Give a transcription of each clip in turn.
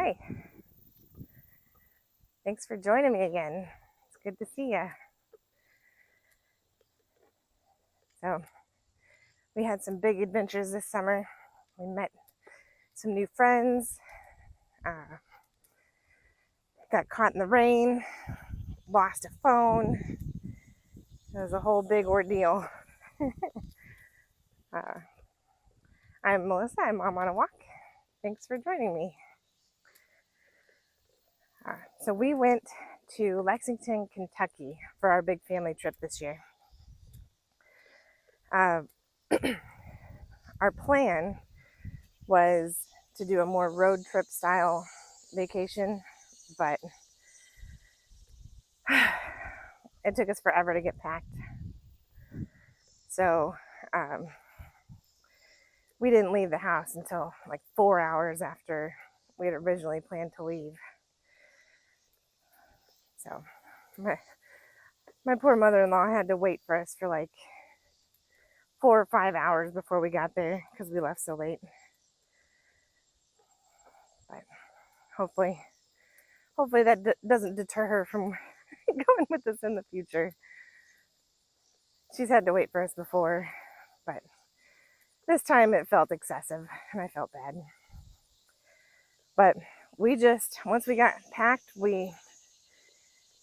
Hi, thanks for joining me again. It's good to see you. So, we had some big adventures this summer. We met some new friends, got caught in the rain, lost a phone. It was a whole big ordeal. I'm Melissa, I'm Mom on a Walk. Thanks for joining me. So, we went to Lexington, Kentucky for our big family trip this year. Our plan was to do a more road trip style vacation, but it took us forever to get packed. So we didn't leave the house until like 4 hours after we had originally planned to leave. So my poor mother-in-law had to wait for us for like 4 or 5 hours before we got there because we left so late. But hopefully that doesn't deter her from going with us in the future. She's had to wait for us before, but this time it felt excessive and I felt bad. But once we got packed, we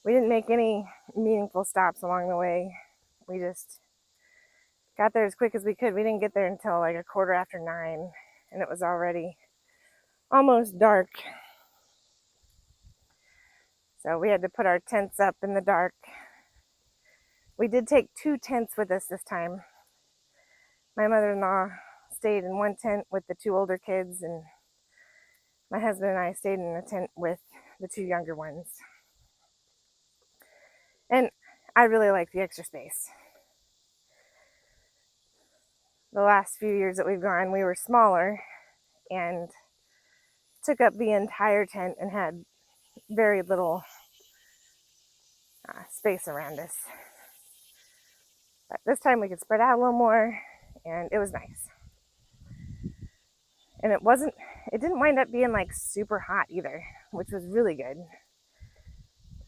didn't make any meaningful stops along the way. We just got there as quick as we could. We didn't get there until like 9:15, and it was already almost dark. So we had to put our tents up in the dark. We did take 2 tents with us this time. My mother-in-law stayed in one tent with the 2 older kids, and my husband and I stayed in a tent with the 2 younger ones. And I really like the extra space. The last few years that we've gone, we were smaller and took up the entire tent and had very little space around us. But this time we could spread out a little more, and it was nice. And it didn't wind up being like super hot either, which was really good.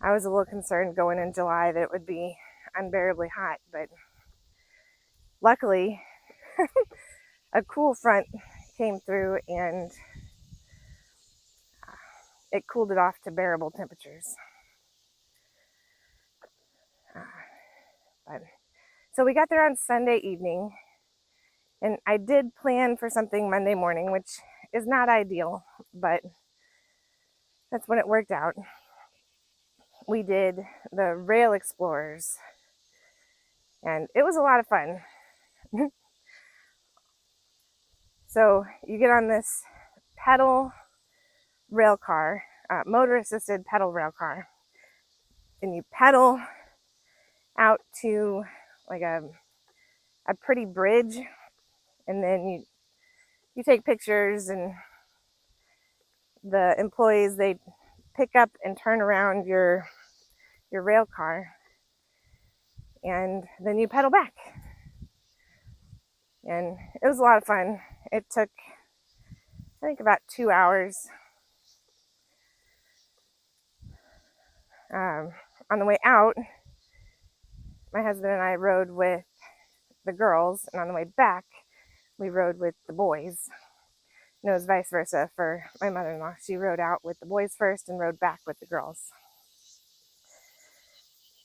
I was a little concerned going in July that it would be unbearably hot, but luckily a cool front came through and it cooled it off to bearable temperatures. So we got there on Sunday evening, and I did plan for something Monday morning, which is not ideal, but that's when it worked out. We did the Rail Explorers, and it was a lot of fun. So you get on this pedal rail car, motor-assisted pedal rail car, and you pedal out to like a pretty bridge, and then you take pictures, and the employees, they pick up and turn around your rail car, and then you pedal back. And it was a lot of fun. It took, I think, about 2 hours. On the way out, my husband and I rode with the girls, and on the way back, we rode with the boys. And it was vice versa for my mother-in-law. She rode out with the boys first and rode back with the girls.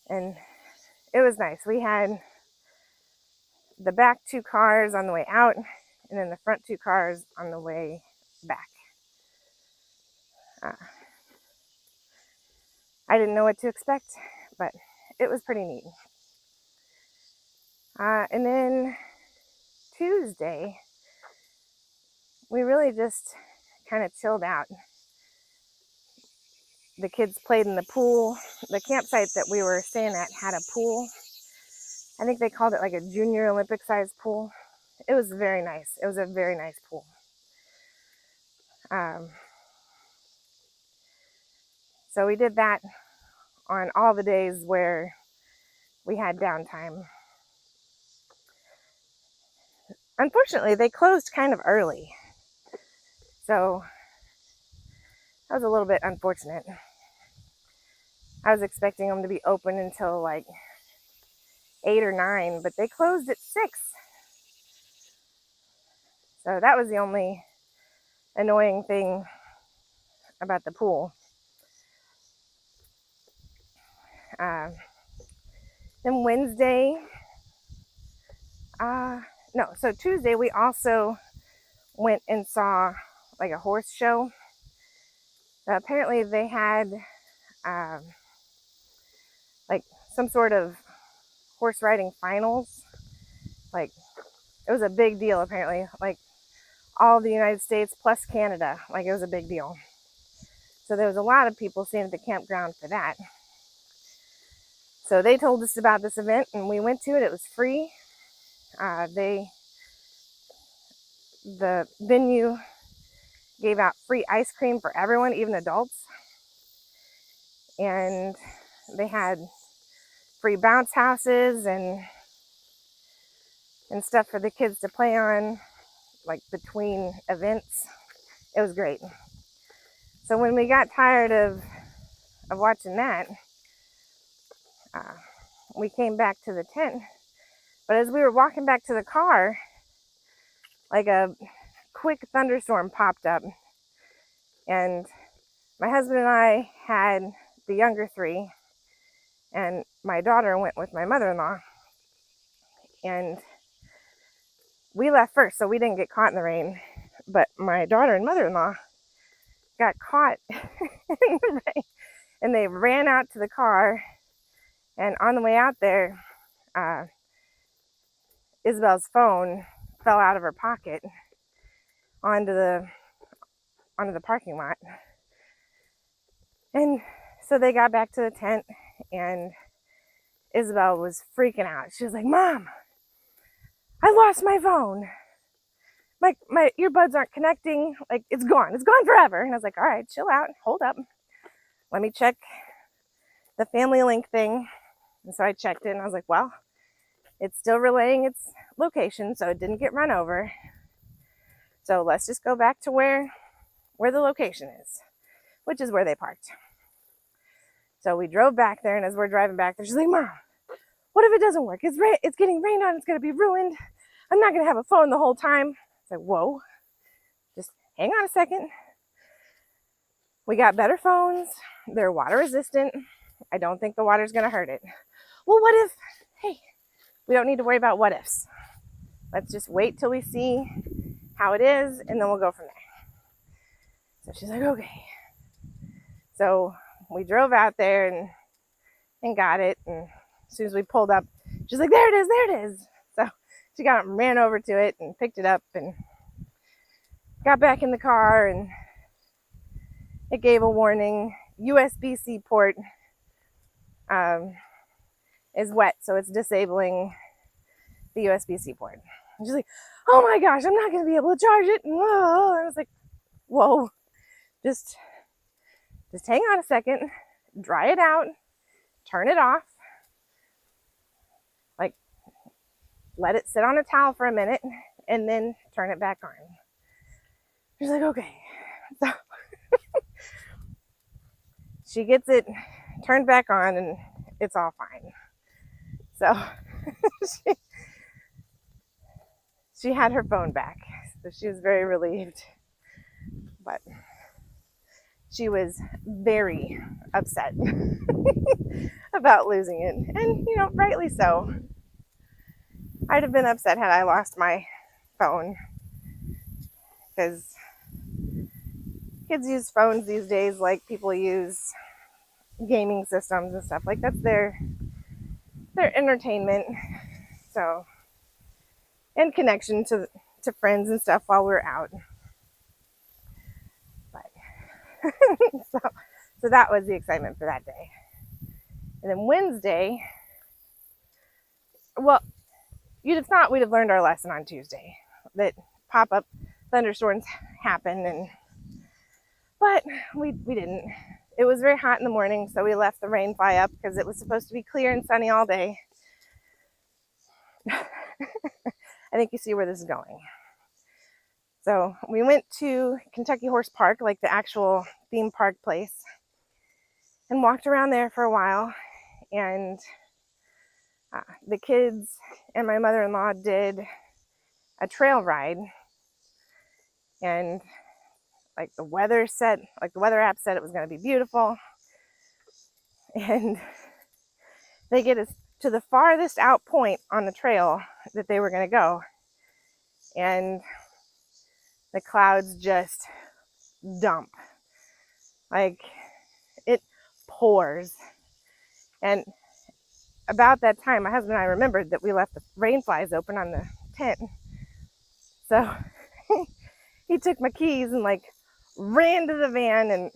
And it was nice. We had the back 2 cars on the way out, and then the front 2 cars on the way back. I didn't know what to expect, but it was pretty neat. And then Tuesday, we really just kind of chilled out. The kids played in the pool. The campsite that we were staying at had a pool. I think they called it like a junior Olympic sized pool. It was very nice. It was a very nice pool. So we did that on all the days where we had downtime. Unfortunately, they closed kind of early. So That was a little bit unfortunate. I was expecting them to be open until like 8 or 9, but they closed at 6. So that was the only annoying thing about the pool. Then Wednesday, so Tuesday we also went and saw like a horse show. Apparently they had like some sort of horse riding finals. Like it was a big deal apparently. Like all the United States plus Canada. Like it was a big deal. So there was a lot of people staying at the campground for that. So they told us about this event and we went to it. It was free. The venue gave out free ice cream for everyone, even adults. And they had free bounce houses and stuff for the kids to play on, like between events. It was great. So when we got tired of watching that, we came back to the tent. But as we were walking back to the car, like a quick thunderstorm popped up. And my husband and I had the younger 3, and my daughter went with my mother-in-law. And we left first, so we didn't get caught in the rain. But my daughter and mother-in-law got caught in the rain. And they ran out to the car. And on the way out there, Isabel's phone fell out of her pocket onto the parking lot. And so they got back to the tent, and Isabel was freaking out. She was like, "Mom, I lost my phone. My earbuds aren't connecting. Like, it's gone. It's gone forever." And I was like, "All right, chill out. Hold up. Let me check the Family Link thing." And so I checked it, and I was like, well, it's still relaying its location, so it didn't get run over. So let's just go back to where the location is, which is where they parked. So we drove back there, and as we're driving back there, she's like, "Mom, what if it doesn't work? It's getting rained on. It's going to be ruined. I'm not going to have a phone the whole time." It's like, whoa, just hang on a second. We got better phones. They're water resistant. I don't think the water's going to hurt it. Well, what if, hey, we don't need to worry about what ifs. Let's just wait till we see how it is, and then we'll go from there. So she's like, okay. So we drove out there and got it. And as soon as we pulled up, she's like, there it is. So she got up and ran over to it and picked it up and got back in the car, and it gave a warning. USB-C port is wet, so it's disabling the USB-C port. And she's like, oh my gosh, I'm not going to be able to charge it. And I was like, whoa, just hang on a second, dry it out, turn it off, like let it sit on a towel for a minute, and then turn it back on. She's like, okay. So she gets it turned back on, and it's all fine. So she had her phone back, so she was very relieved. But she was very upset about losing it, and rightly so. I'd have been upset had I lost my phone, because kids use phones these days like people use gaming systems and stuff. Like, that's their entertainment. So, and connection to friends and stuff while we're out. But so that was the excitement for that day. And then Wednesday, well, you'd have thought we'd have learned our lesson on Tuesday, that pop-up thunderstorms happen, but we didn't. It was very hot in the morning, so we left the rain fly up because it was supposed to be clear and sunny all day. I think you see where this is going. So we went to Kentucky Horse Park, like the actual theme park place, and walked around there for a while. And the kids and my mother-in-law did a trail ride, and like the weather app said it was going to be beautiful, and they get us to the farthest out point on the trail that they were going to go, and the clouds just dump. Like, it pours. And about that time, my husband and I remembered that we left the rain flies open on the tent. So he took my keys and like ran to the van and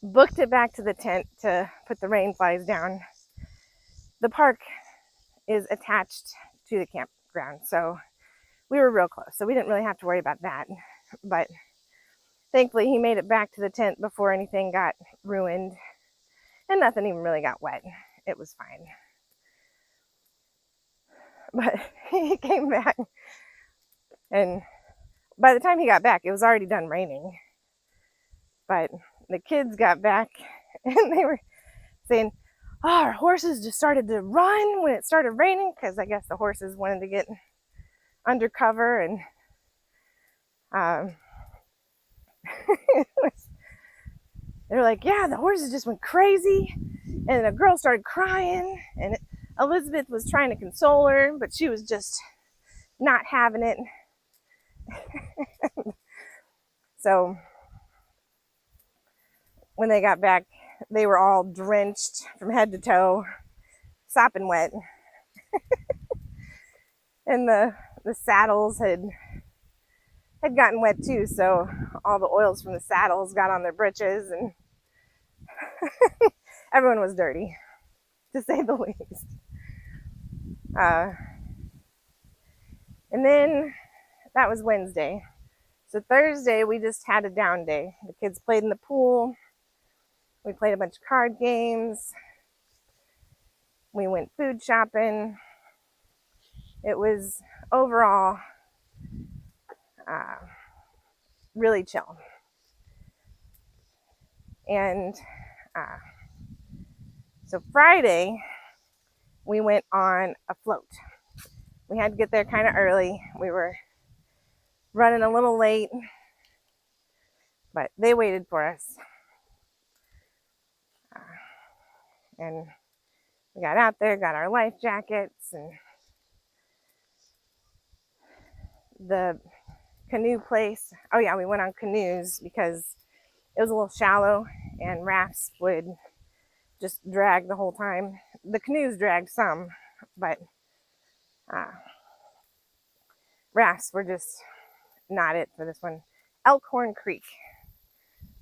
booked it back to the tent to put the rain flies down. The park is attached to the campground, so we were real close, so we didn't really have to worry about that. But thankfully he made it back to the tent before anything got ruined, and nothing even really got wet. It was fine. But he came back, and by the time he got back, it was already done raining. But the kids got back, and they were saying, oh, our horses just started to run when it started raining, because I guess the horses wanted to get under cover. And they were like, yeah, the horses just went crazy. And a girl started crying, and Elizabeth was trying to console her, but she was just not having it. So when they got back, they were all drenched from head to toe, sopping wet. And the saddles had gotten wet too, so all the oils from the saddles got on their britches, and everyone was dirty, to say the least. And then that was Wednesday. So Thursday, we just had a down day. The kids played in the pool. We played a bunch of card games. We went food shopping. It was overall really chill. And so Friday, we went on a float. We had to get there kind of early. We were running a little late, but they waited for us. And we got out there, got our life jackets, and the canoe place. Oh yeah, we went on canoes because it was a little shallow, and rafts would just drag the whole time. The canoes dragged some, but rafts were just not it for this one. Elkhorn Creek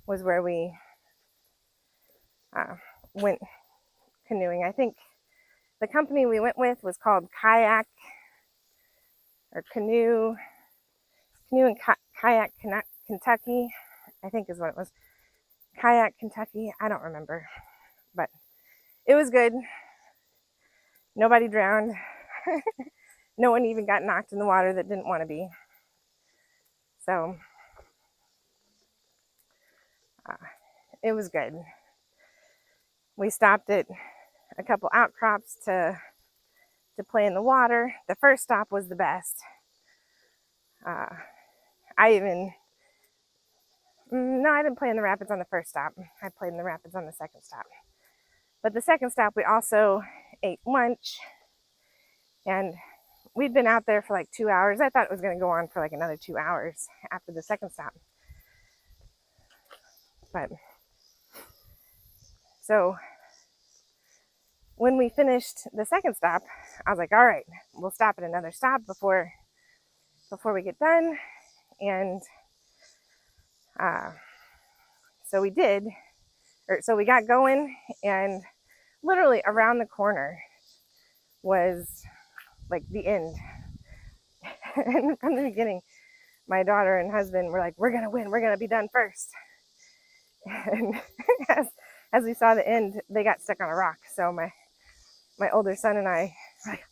was where we went canoeing. I think the company we went with was called Kayak or Canoe and Kayak Kentucky, I think is what it was. Kayak Kentucky, I don't remember, but it was good. Nobody drowned. No one even got knocked in the water that didn't want to be. So it was good. We stopped at a couple outcrops to play in the water. The first stop was the best. I didn't play in the rapids on the first stop. I played in the rapids on the second stop. But the second stop, we also ate lunch, and we'd been out there for like 2 hours. I thought it was going to go on for like another 2 hours after the second stop. But so when we finished the second stop, I was like, all right, we'll stop at another stop before we get done. And so we did, so we got going, and literally around the corner was like the end. And from the beginning, my daughter and husband were like, we're gonna win, we're gonna be done first. And as we saw the end, they got stuck on a rock. So my older son and I were like,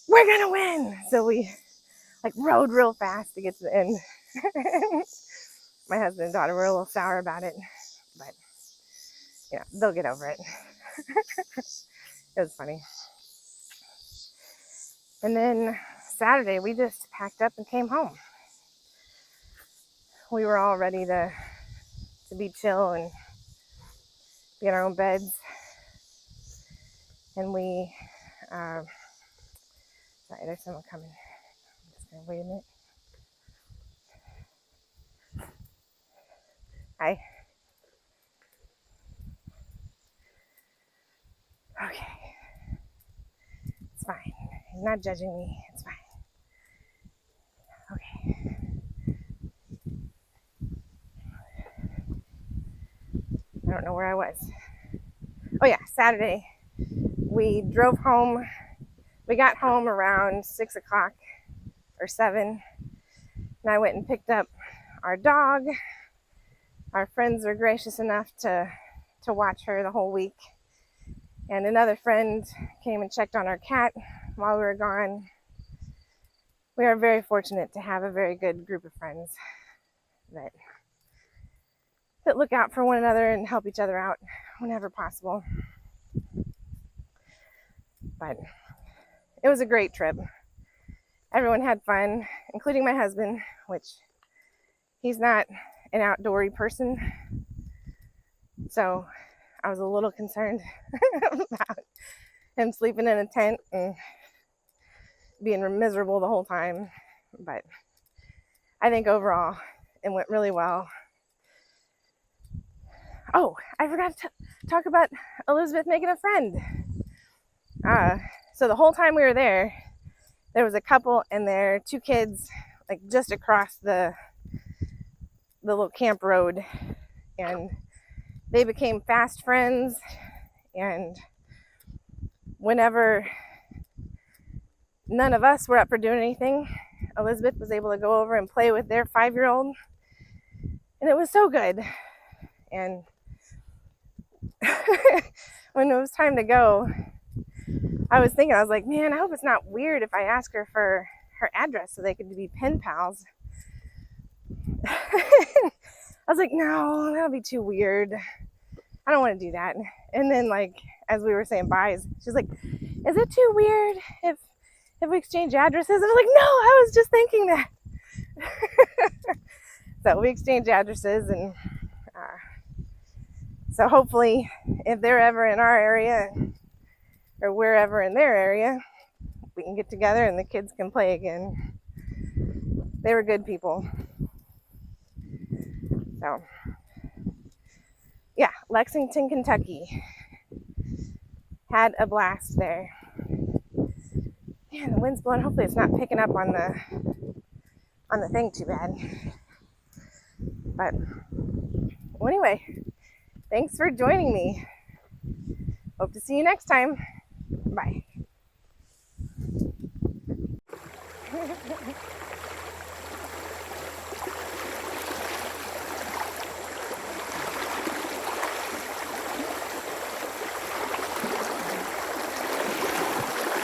we're gonna win. So we like rode real fast to get to the end. My husband and daughter were a little sour about it, but they'll get over it. It was funny. And then Saturday, we just packed up and came home. We were all ready to be chill and be in our own beds. And we, sorry, there's someone coming. I'm just gonna wait a minute. Hi. Okay. It's fine. He's not judging me. It's fine. Okay. I don't know where I was. Oh yeah, Saturday. We drove home. We got home around 6 o'clock or 7. And I went and picked up our dog. Our friends were gracious enough to watch her the whole week. And another friend came and checked on our cat while we were gone. We are very fortunate to have a very good group of friends that look out for one another and help each other out whenever possible. But it was a great trip. Everyone had fun, including my husband, which he's not an outdoorsy person. So I was a little concerned about him sleeping in a tent and being miserable the whole time. But I think overall it went really well. Oh, I forgot to talk about Elizabeth making a friend. So the whole time we were there was a couple and their 2 kids, like just across the little camp road, and they became fast friends. And whenever none of us were up for doing anything, Elizabeth was able to go over and play with their 5-year-old, and it was so good. And when it was time to go, I was like, man, I hope it's not weird if I ask her for her address so they could be pen pals. I was like, no, that'll be too weird. I don't want to do that. And then, like, as we were saying byes, she's like, is it too weird if we exchange addresses? I was like, no, I was just thinking that. So we exchanged addresses, and so hopefully if they're ever in our area or we're ever in their area, we can get together and the kids can play again. They were good people. So yeah, Lexington, Kentucky. Had a blast there. Man, the wind's blowing. Hopefully it's not picking up on the thing too bad. But well, anyway, thanks for joining me. Hope to see you next time. Bye.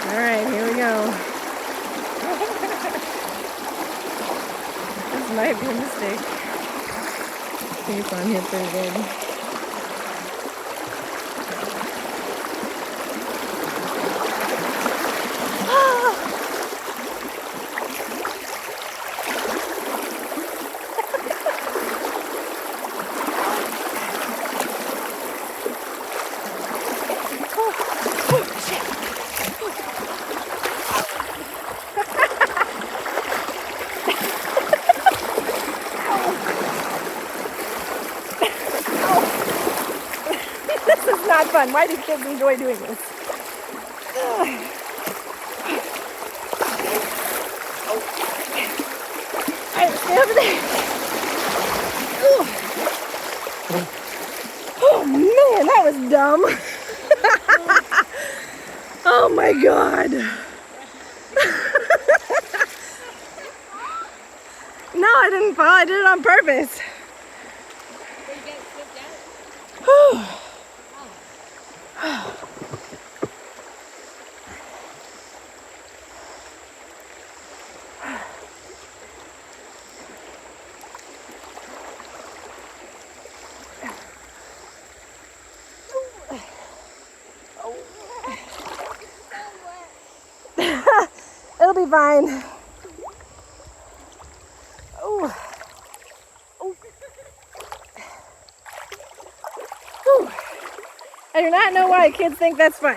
All right, here we go. This might be a mistake. I think it's on here pretty good. Not fun. Why do kids enjoy doing this? Alright, stay over there. Oh man, that was dumb. Oh my god. No, I didn't fall. I did it on purpose. Did you get slipped out? It'll be fine. Oh. Oh. Whew. I do not know why kids think that's fun.